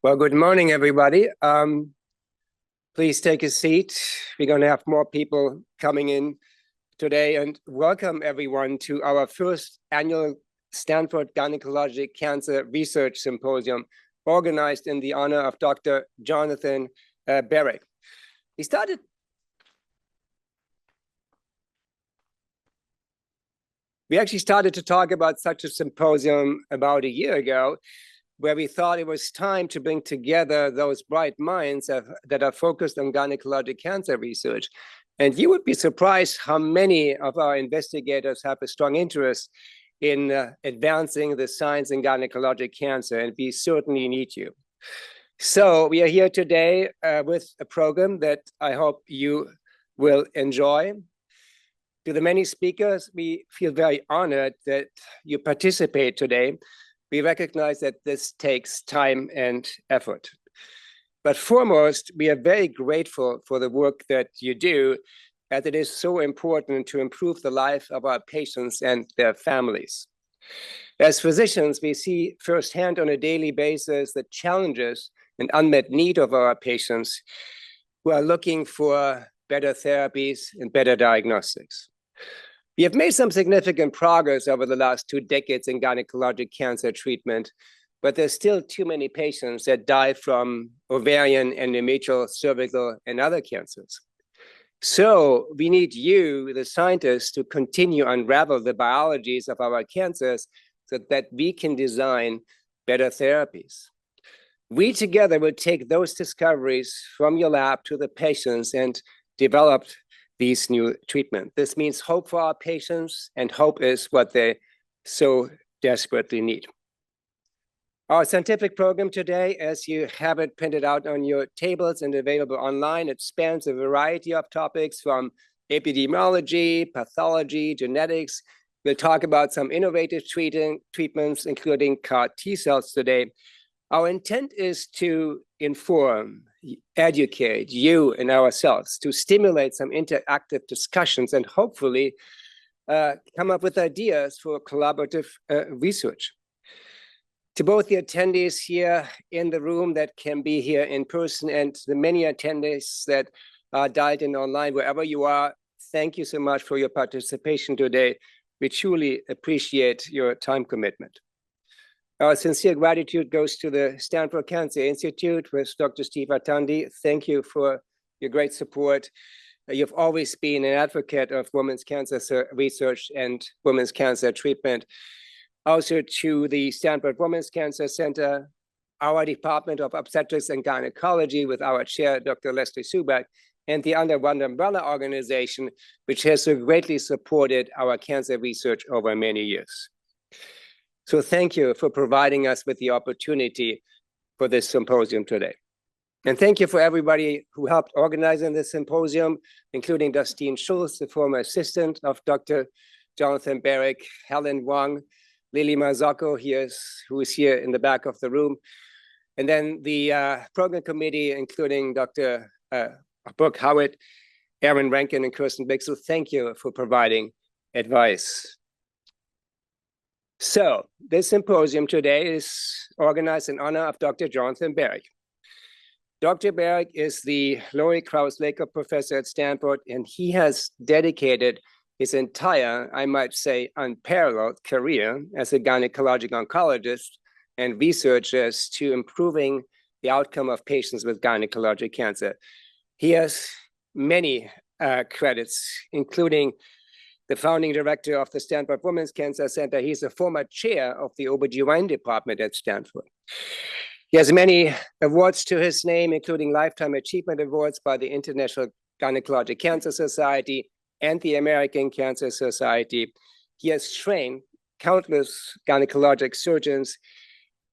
Well, good morning, everybody. Please take a seat. We're going to have more people coming in today, and welcome everyone to our first annual Stanford Gynecologic Cancer Research Symposium, organized in the honor of Dr. Jonathan Barrick. We actually started to talk about such a symposium about a year ago, where we thought it was time to bring together those bright minds that are focused on gynecologic cancer research. And you would be surprised how many of our investigators have a strong interest in advancing the science in gynecologic cancer, and we certainly need you. So we are here today with a program that I hope you will enjoy. To the many speakers, we feel very honored that you participate today. We recognize that this takes time and effort. But foremost, we are very grateful for the work that you do, as it is so important to improve the life of our patients and their families. As physicians, we see firsthand on a daily basis the challenges and unmet need of our patients who are looking for better therapies and better diagnostics. We have made some significant progress over the last 2 decades in gynecologic cancer treatment, but there's still too many patients that die from ovarian, endometrial, cervical, and other cancers. So we need you, the scientists, to continue to unravel the biologies of our cancers so that we can design better therapies. We together will take those discoveries from your lab to the patients and develop these new treatments. This means hope for our patients, and hope is what they so desperately need. Our scientific program today, as you have it printed out on your tables and available online, it spans a variety of topics from epidemiology, pathology, genetics. We'll talk about some innovative treatments, including CAR T cells today. Our intent is to inform, educate you and ourselves, to stimulate some interactive discussions, and hopefully come up with ideas for collaborative research. To both the attendees here in the room that can be here in person, and the many attendees that are dialed in online, wherever you are, thank you so much for your participation today. We truly appreciate your time commitment. Our sincere gratitude goes to the Stanford Cancer Institute with Dr. Steve Artandi. Thank you for your great support. You've always been an advocate of women's cancer research and women's cancer treatment. Also to the Stanford Women's Cancer Center, our Department of Obstetrics and Gynecology with our chair, Dr. Leslie Subak, and the Under One Umbrella organization, which has so greatly supported our cancer research over many years. So thank you for providing us with the opportunity for this symposium today. And thank you for everybody who helped organize in this symposium, including Dustin Schultz, the former assistant of Dr. Jonathan Barrick, Helen Wang, Lily Marzocco, who is here in the back of the room. And then the program committee, including Dr. Brooke Howitt, Aaron Rankin, and Kirsten Bixel. Thank you for providing advice. So this symposium today is organized in honor of Dr. Jonathan Barrick. Dr. Barrick is the Laurie Krauss Laker Professor at Stanford, and he has dedicated his entire, I might say, unparalleled career as a gynecologic oncologist and researcher to improving the outcome of patients with gynecologic cancer. He has many credits, including the founding director of the Stanford Women's Cancer Center. He's a former chair of the OBGYN department at Stanford. He has many awards to his name, including Lifetime Achievement Awards by the International Gynecologic Cancer Society and the American Cancer Society. He has trained countless gynecologic surgeons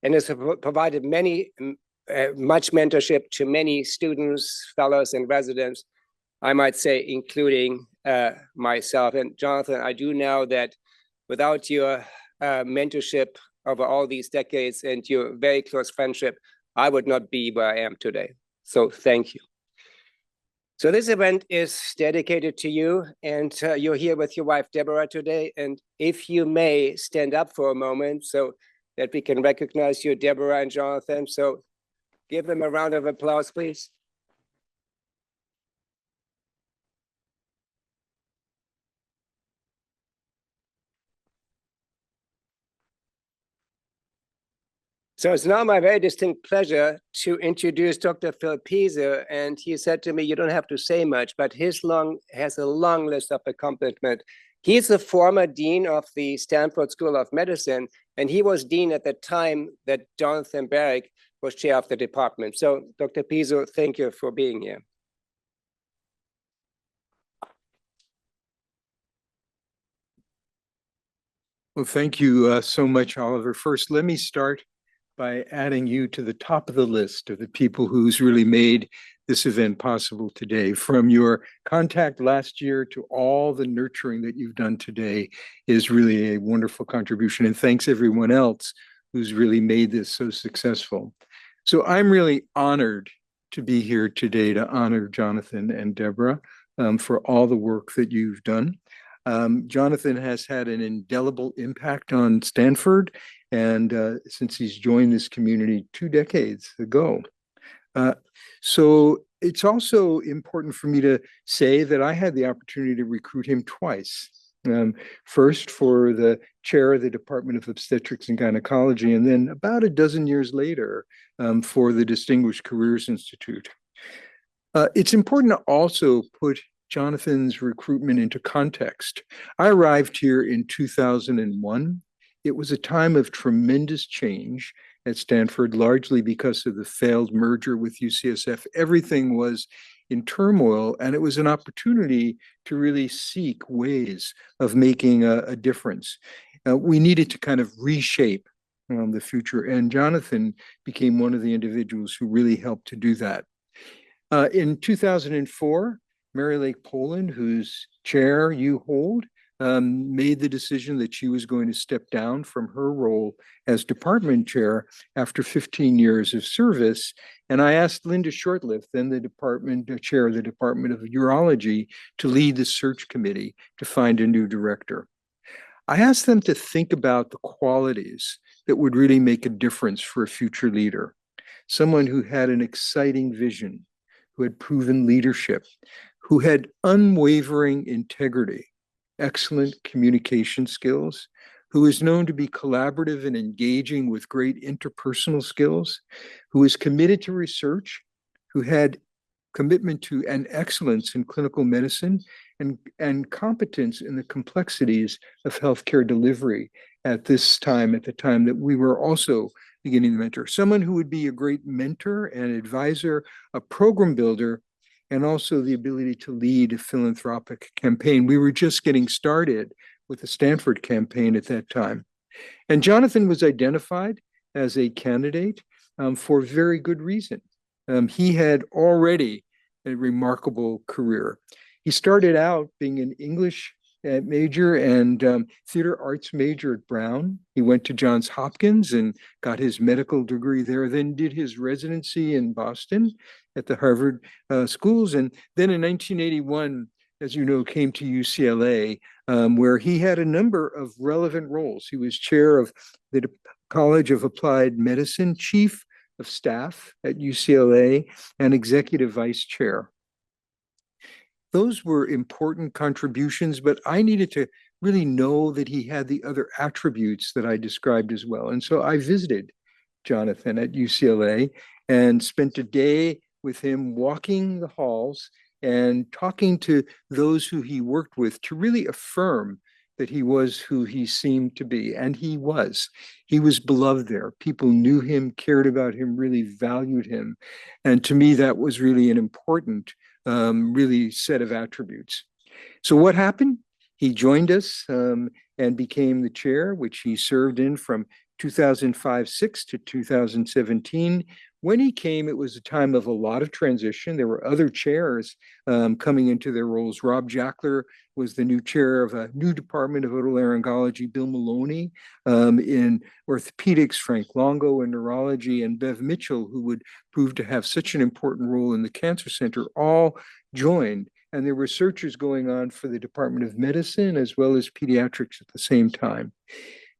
and has provided much mentorship to many students, fellows, and residents, I might say, including myself. And Jonathan, I do know that without your mentorship over all these decades and your very close friendship, I would not be where I am today. So thank you. So this event is dedicated to you, and you're here with your wife, Deborah, today. And if you may stand up for a moment so that we can recognize you, Deborah and Jonathan. So Give them a round of applause, please. So it's now my very distinct pleasure to introduce Dr. Phil Pizzo, and he said to me, you don't have to say much, but has a long list of accomplishments. He's the former dean of the Stanford School of Medicine, and he was dean at the time that Jonathan Barrick was chair of the department. So Dr. Pizzo, thank you for being here. Well, thank you so much, Oliver. First, let me start by adding you to the top of the list of the people who's really made this event possible today. From your contact last year to all the nurturing that you've done today is really a wonderful contribution. And thanks everyone else who's really made this so successful. So I'm really honored to be here today to honor Jonathan and Deborah for all the work that you've done. Jonathan has had an indelible impact on Stanford, and since he's joined this community 2 decades ago. So it's also important for me to say that I had the opportunity to recruit him twice. First for the chair of the Department of Obstetrics and Gynecology, and then about a dozen years later for the Distinguished Careers Institute. It's important to also put Jonathan's recruitment into context. I arrived here in 2001. It was a time of tremendous change at Stanford, largely because of the failed merger with UCSF. Everything was in turmoil, and it was an opportunity to really seek ways of making a difference. We needed to kind of reshape the future, and Jonathan became one of the individuals who really helped to do that. In 2004, Mary Lake Poland, whose chair you hold, made the decision that she was going to step down from her role as department chair after 15 years of service. And I asked Linda Shortlift, then the chair of the Department of Urology, to lead the search committee to find a new director. I asked them to think about the qualities that would really make a difference for a future leader. Someone who had an exciting vision, who had proven leadership, who had unwavering integrity, excellent communication skills, who is known to be collaborative and engaging with great interpersonal skills, who is committed to research, who had commitment to and excellence in clinical medicine, and competence in the complexities of healthcare delivery at this time, at the time that we were also beginning to mentor. Someone who would be a great mentor and advisor, a program builder, and also the ability to lead a philanthropic campaign. We were just getting started with the Stanford campaign at that time. And Jonathan was identified as a candidate for very good reason. He had already a remarkable career. He started out being an English major and theater arts major at Brown. He went to Johns Hopkins and got his medical degree there, then did his residency in Boston at the Harvard schools. And then in 1981, as you know, came to UCLA, where he had a number of relevant roles. He was chair of the College of Applied Medicine, chief of staff at UCLA, and executive vice chair. Those were important contributions, but I needed to really know that he had the other attributes that I described as well. And so I visited Jonathan at UCLA and spent a day with him walking the halls and talking to those who he worked with to really affirm that he was who he seemed to be. And he was. He was beloved there. People knew him, cared about him, really valued him. And to me, that was really an important really set of attributes. So what happened? He joined us and became the chair, which he served in from 2005-06 to 2017. When he came, it was a time of a lot of transition. There were other chairs coming into their roles. Rob Jackler was the new chair of a new department of otolaryngology, Bill Maloney in orthopedics, Frank Longo in neurology, and Bev Mitchell, who would prove to have such an important role in the cancer center, all joined. And there were searches going on for the Department of Medicine as well as pediatrics at the same time.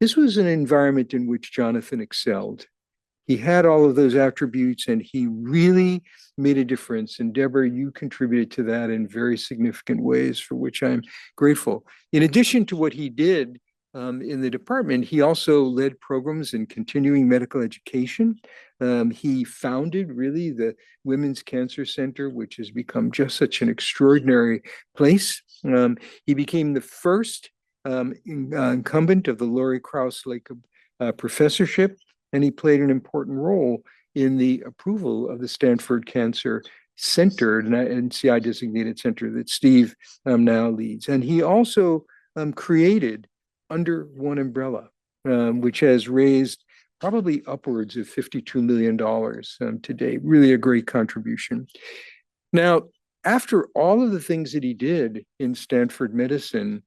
This was an environment in which Jonathan excelled. He had all of those attributes and he really made a difference. And Deborah, you contributed to that in very significant ways, for which I'm grateful. In addition to what he did in the department, he also led programs in continuing medical education. He founded really the Women's Cancer Center, which has become just such an extraordinary place. He became the first incumbent of the Laurie Krauss Lake Professorship, and he played an important role in the approval of the Stanford Cancer Center, an NCI designated center that Steve now leads. And he also created Under One Umbrella, which has raised probably upwards of $52 million to date. Really a great contribution. Now, after all of the things that he did in Stanford medicine,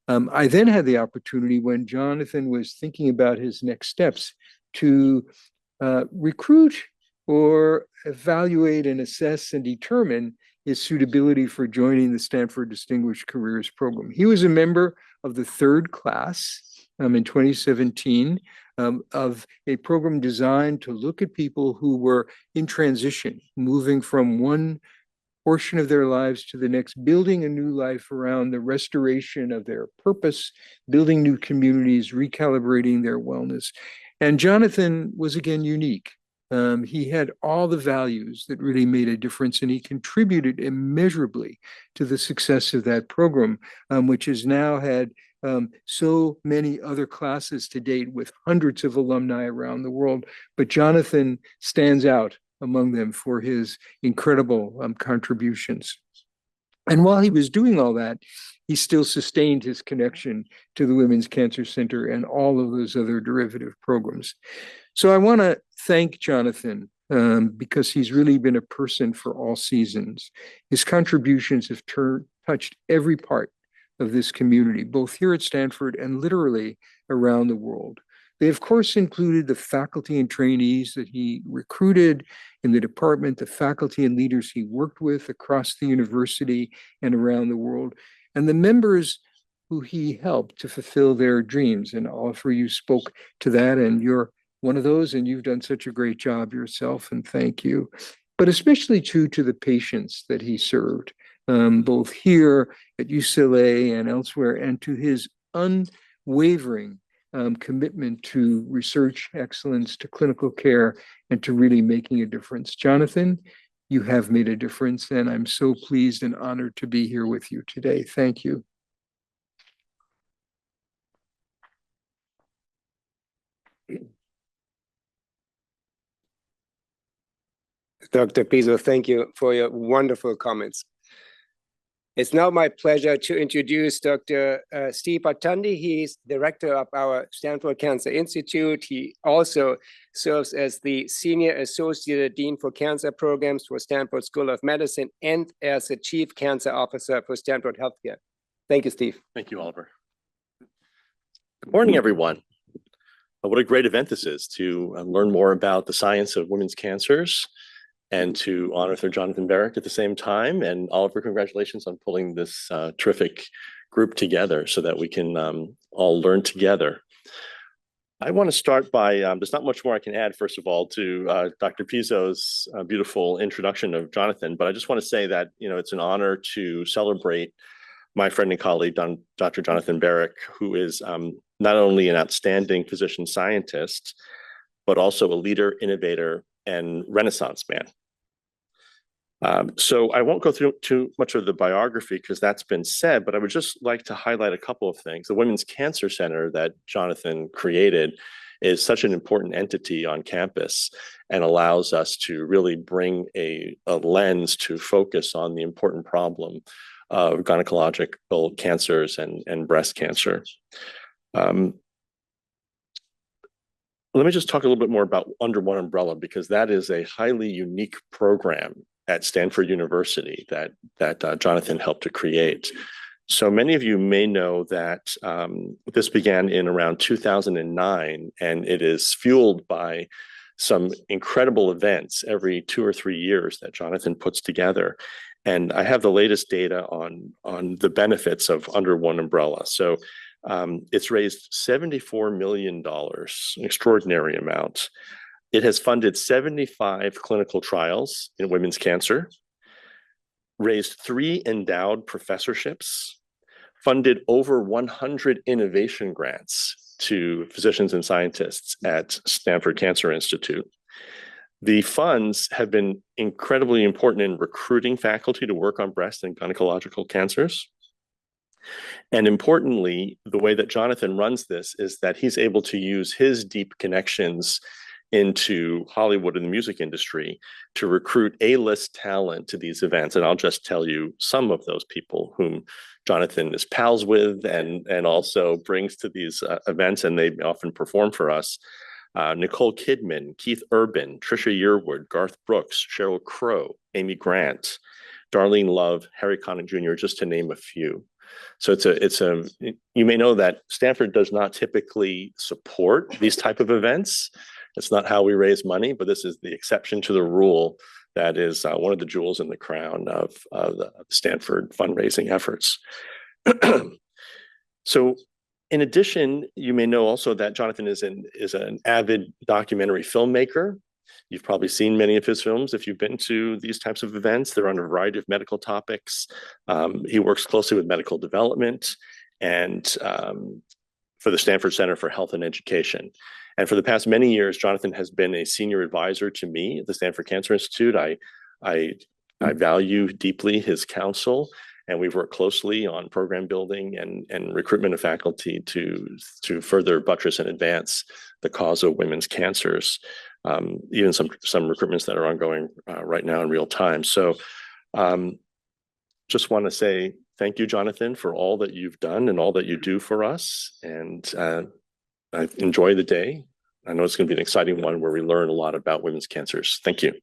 I then had the opportunity, when Jonathan was thinking about his next steps, to recruit or evaluate and assess and determine his suitability for joining the Stanford Distinguished Careers Program. He was a member of the third class in 2017 of a program designed to look at people who were in transition, moving from one portion of their lives to the next, building a new life around the restoration of their purpose, building new communities, recalibrating their wellness. And Jonathan was again unique. He had all the values that really made a difference, and he contributed immeasurably to the success of that program, which has now had so many other classes to date with hundreds of alumni around the world. But Jonathan stands out among them for his incredible contributions. And while he was doing all that, he still sustained his connection to the Women's Cancer Center and all of those other derivative programs. So I want to thank Jonathan because he's really been a person for all seasons. His contributions have touched every part of this community, both here at Stanford and literally around the world. They, of course, included the faculty and trainees that he recruited in the department, the faculty and leaders he worked with across the university and around the world, and the members who he helped to fulfill their dreams. And Oliver, you spoke to that, and you're one of those, and you've done such a great job yourself, and thank you. But especially to the patients that he served, both here at UCLA and elsewhere, and to his unwavering commitment to research excellence, to clinical care, and to really making a difference. Jonathan, you have made a difference, and I'm so pleased and honored to be here with you today. Thank you. Dr. Pizzo, thank you for your wonderful comments. It's now my pleasure to introduce Dr. Steve Artandi. He's director of our Stanford Cancer Institute. He also serves as the Senior Associate Dean for Cancer Programs for Stanford School of Medicine and as the Chief Cancer Officer for Stanford Healthcare. Thank you, Steve. Thank you, Oliver. Good morning, everyone. What a great event this is to learn more about the science of women's cancers and to honor Sir Jonathan Barrack at the same time. And Oliver, congratulations on pulling this terrific group together so that we can all learn together. I want to start by, there's not much more I can add, first of all, to Dr. Pizzo's beautiful introduction of Jonathan, but I just want to say that, you know, it's an honor to celebrate my friend and colleague, Dr. Jonathan Barrack, who is not only an outstanding physician scientist, but also a leader, innovator, and Renaissance man. So I won't go through too much of the biography because that's been said, but I would just like to highlight a couple of things. The Women's Cancer Center that Jonathan created is such an important entity on campus and allows us to really bring a lens to focus on the important problem of gynecological cancers and breast cancer. Let me just talk a little bit more about Under One Umbrella, because that is a highly unique program at Stanford University that Jonathan helped to create. So many of you may know that this began in around 2009, and it is fueled by some incredible events every 2 or 3 years that Jonathan puts together. And I have the latest data on the benefits of Under One Umbrella. So it's raised $74 million, an extraordinary amount. It has funded 75 clinical trials in women's cancer, raised 3 endowed professorships, funded over 100 innovation grants to physicians and scientists at Stanford Cancer Institute. The funds have been incredibly important in recruiting faculty to work on breast and gynecological cancers. And importantly, the way that Jonathan runs this is that he's able to use his deep connections into Hollywood and the music industry to recruit A-list talent to these events. And I'll just tell you some of those people whom Jonathan is pals with and also brings to these events, and they often perform for us. Nicole Kidman, Keith Urban, Trisha Yearwood, Garth Brooks, Sheryl Crow, Amy Grant, Darlene Love, Harry Connick Jr., just to name a few. So you may know that Stanford does not typically support these type of events. It's not how we raise money, but this is the exception to the rule that is one of the jewels in the crown of the Stanford fundraising efforts. So in addition, you may know also that Jonathan is an avid documentary filmmaker. You've probably seen many of his films if you've been to these types of events. They're on a variety of medical topics. He works closely with medical development and for the Stanford Center for Health and Education. And for the past many years, Jonathan has been a senior advisor to me at the Stanford Cancer Institute. I value deeply his counsel, and we've worked closely on program building and recruitment of faculty to further buttress and advance the cause of women's cancers. Even some recruitments that are ongoing right now in real time. So just want to say thank you, Jonathan, for all that you've done and all that you do for us. And I enjoy the day. I know it's going to be an exciting one where we learn a lot about women's cancers. Thank you.